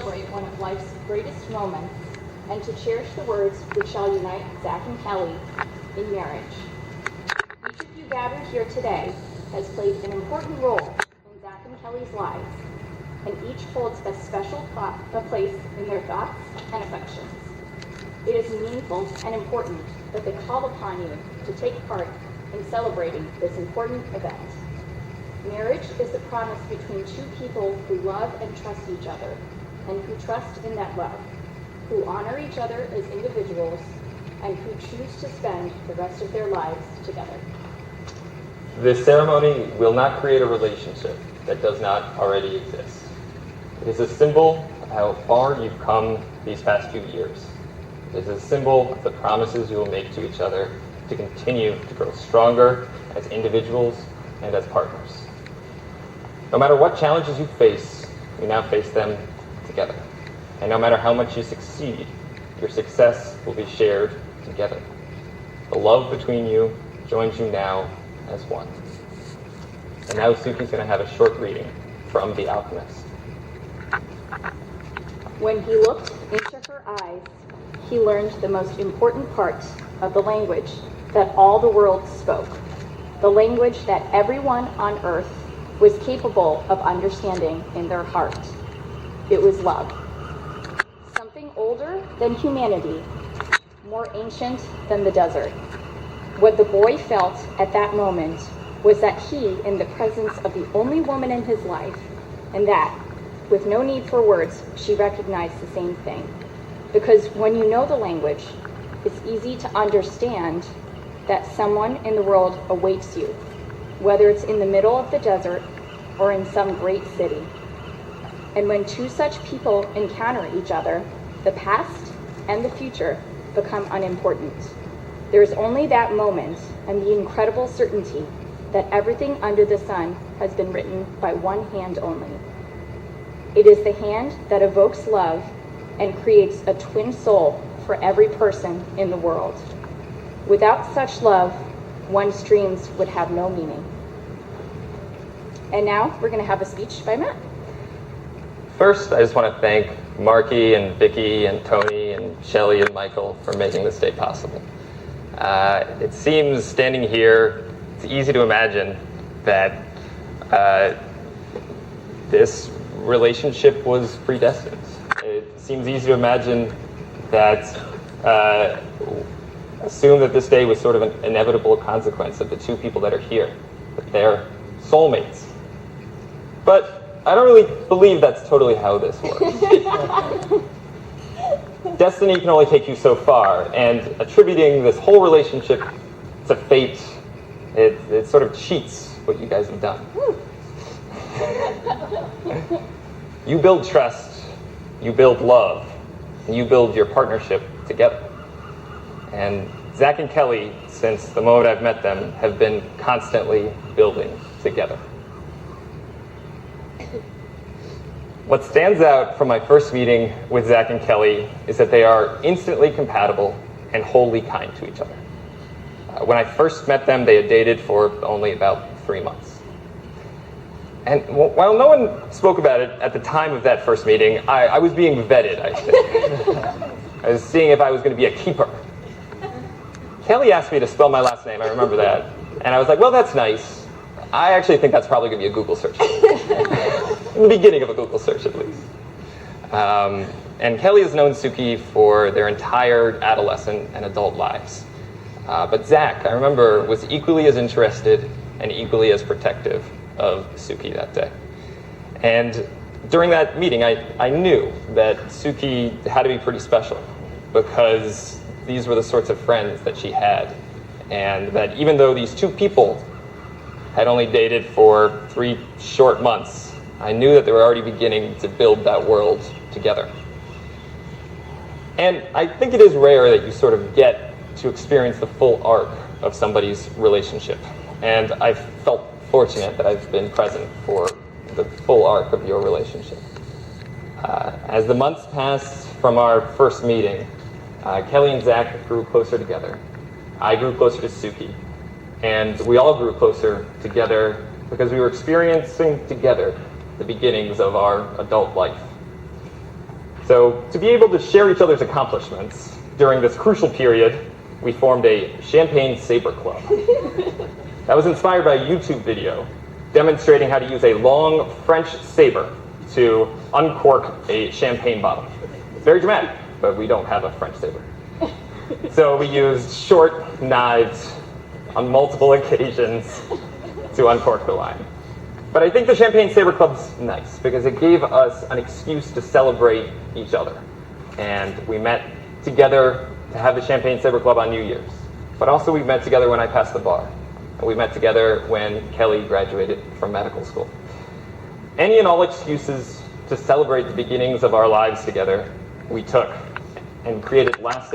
celebrate one of life's greatest moments and to cherish the words which shall unite Zach and Kelly in marriage. Each of you gathered here today has played an important role in Zach and Kelly's lives, and each holds a special place in their thoughts and affections. It is meaningful and important that they call upon you to take part in celebrating this important event. Marriage is the promise between two people who love and trust each other, and who trust in that love, who honor each other as individuals, and who choose to spend the rest of their lives together. This ceremony will not create a relationship that does not already exist. It is a symbol of how far you've come these past few years. It is a symbol of the promises you will make to each other to continue to grow stronger as individuals and as partners. No matter what challenges you face, you now face them together. And no matter how much you succeed, your success will be shared together. The love between you joins you now as one. And now Suki's going to have a short reading from The Alchemist. When he looked into her eyes, he learned the most important part of the language that all the world spoke, the language that everyone on earth was capable of understanding in their heart. It was love. Something older than humanity, more ancient than the desert. What the boy felt at that moment was that he, in the presence of the only woman in his life, and that, with no need for words, she recognized the same thing. Because when you know the language, it's easy to understand that someone in the world awaits you, whether it's in the middle of the desert or in some great city. And when two such people encounter each other, the past and the future become unimportant. There is only that moment and the incredible certainty that everything under the sun has been written by one hand only. It is the hand that evokes love and creates a twin soul for every person in the world. Without such love, one's dreams would have no meaning. And now we're going to have a speech by Matt. First, I just want to thank Marky and Vicky and Tony and Shelly and Michael for making this day possible. It seems standing here, it's easy to imagine that this relationship was predestined. It seems easy to imagine that, assume that this day was sort of an inevitable consequence of the two people that are here, that they're soulmates. But I don't really believe that's totally how this works. Destiny can only take you so far, and attributing this whole relationship to fate, it sort of cheats what you guys have done. You build trust, you build love, and you build your partnership together. And Zach and Kelly, since the moment I've met them, have been constantly building together. What stands out from my first meeting with Zach and Kelly is that they are instantly compatible and wholly kind to each other. When I first met them, they had dated for only about 3 months. And while no one spoke about it at the time of that first meeting, I was being vetted, I think. I was seeing if I was going to be a keeper. Kelly asked me to spell my last name, I remember that. And I was like, well, that's nice. I actually think that's probably going to be a Google search. In the beginning of a Google search, at least. And Kelly has known Suki for their entire adolescent and adult lives. But Zach, I remember, was equally as interested and equally as protective of Suki that day. And during that meeting, I knew that Suki had to be pretty special, because these were the sorts of friends that she had. And that even though these two people had only dated for 3 short months, I knew that they were already beginning to build that world together. And I think it is rare that you sort of get to experience the full arc of somebody's relationship. And I felt fortunate that I've been present for the full arc of your relationship. As the months passed from our first meeting, Kelly and Zach grew closer together. I grew closer to Suki. And we all grew closer together because we were experiencing together the beginnings of our adult life. So to be able to share each other's accomplishments during this crucial period, we formed a Champagne Saber Club. That was inspired by a YouTube video demonstrating how to use a long French saber to uncork a champagne bottle. It's very dramatic, but we don't have a French saber. So we used short knives on multiple occasions to uncork the wine. But I think the Champagne Saber Club's nice because it gave us an excuse to celebrate each other. And we met together to have the Champagne Saber Club on New Year's. But also we met together when I passed the bar. And we met together when Kelly graduated from medical school. Any and all excuses to celebrate the beginnings of our lives together, we took and created lasting